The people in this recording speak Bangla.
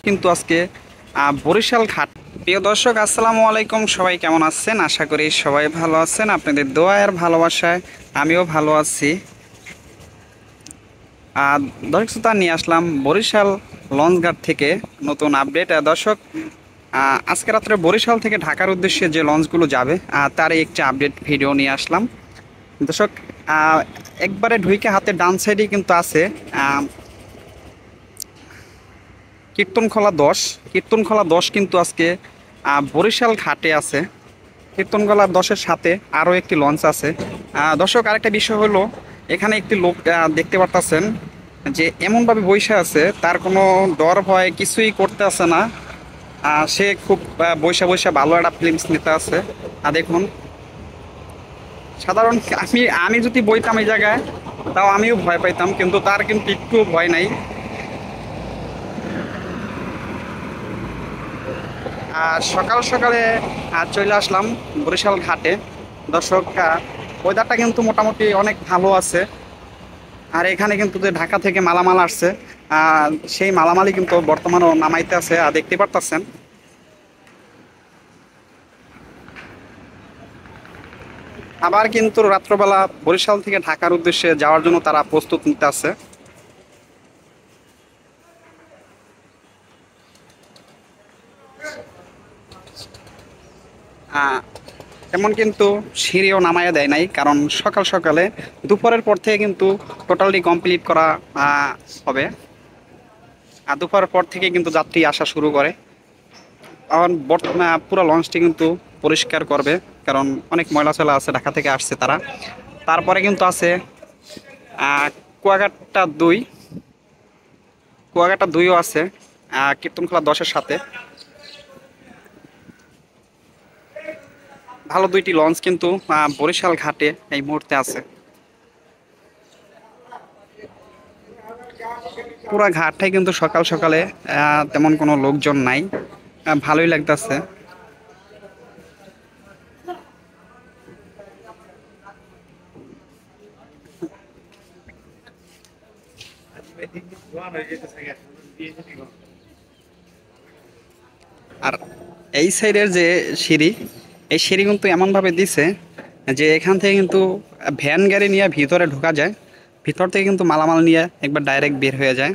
কিন্তু আজকে বরিশাল ঘাট। প্রিয় দর্শক, আসসালামু আলাইকুম। সবাই কেমন আছেন? আশা করি সবাই ভালো আছেন। আপনাদের দোয়া আর ভালোবাসায় আমিও ভালো আছি। আর দর্শক শ্রোতা, নিয়ে আসলাম বরিশাল লঞ্চঘাট থেকে নতুন আপডেট। দর্শক, আজকে রাত্রে বরিশাল থেকে ঢাকার উদ্দেশ্যে যে লঞ্চগুলো যাবে তারই একটি আপডেট ভিডিও নিয়ে আসলাম। দর্শক, একবারে ঢুইকে হাতে ডান সাইডেই কিন্তু আছে কীর্তনখোলা 10। কিন্তু আজকে বরিশাল ঘাটে আছে। কীর্তনখোলা 10-এর সাথে আরও একটি লঞ্চ আছে। দর্শক, আরেকটা বিষয় হলো, এখানে একটি লোক দেখতে পারতেছেন যে এমনভাবে বইসা আছে, তার কোনো ডর ভয় কিছুই করতে আছে না। সে খুব বইসা বইসা ভালো একটা ফিলিংস নিতে আছে। দেখুন, সাধারণ আমি আমি যদি বইতাম এই জায়গায়, তাও আমিও ভয় পাইতাম, কিন্তু তার কিন্তু একটু ভয় নাই। সকাল সকালে চলে আসলাম বরিশাল ঘাটে। দর্শক, ওয়েদারটা কিন্তু মোটামুটি অনেক ভালো আছে। আর এখানে কিন্তু যে ঢাকা থেকে মালামাল আসছে, সেই মালামালই কিন্তু বর্তমানেও নামাইতে আছে, দেখতে পারতেছেন। আবার কিন্তু রাত্রবেলা বরিশাল থেকে ঢাকার উদ্দেশ্যে যাওয়ার জন্য তারা প্রস্তুত নিতে আছে। তেমন কিন্তু সিঁড়িও নামাইয়া দেয় নাই, কারণ সকাল সকালে দুপুরের পর থেকে কিন্তু টোটালি কমপ্লিট করা হবে। আর দুপুরের পর থেকে কিন্তু যাত্রী আসা শুরু করে। এখন বর্তমানে পুরো লঞ্চটি কিন্তু পরিষ্কার করবে, কারণ অনেক ময়লা চলা আছে, ঢাকা থেকে আসছে তারা। তারপরে কিন্তু আছে কুয়াকাটা 2। কুয়াকাটা 2ও আছে কীর্তনখোলা 10-এর সাথে। ভালো দুইটি লঞ্চ কিন্তু বরিশাল ঘাটে এই মুহূর্তে আছে। পুরা ঘাটটাই কিন্তু সকাল সকালে তেমন কোনো লোকজন নাই। ভালোই লাগতেছে। আর এই সাইডের যে সিঁড়ি, এই সিঁড়ি কিন্তু এমনভাবে দিছে যে এখান থেকে কিন্তু ভ্যান গাড়ি নিয়ে ভিতরে ঢোকা যায়। ভিতর থেকে কিন্তু মালামাল নিয়ে একবার ডাইরেক্ট বের হয়ে যায়।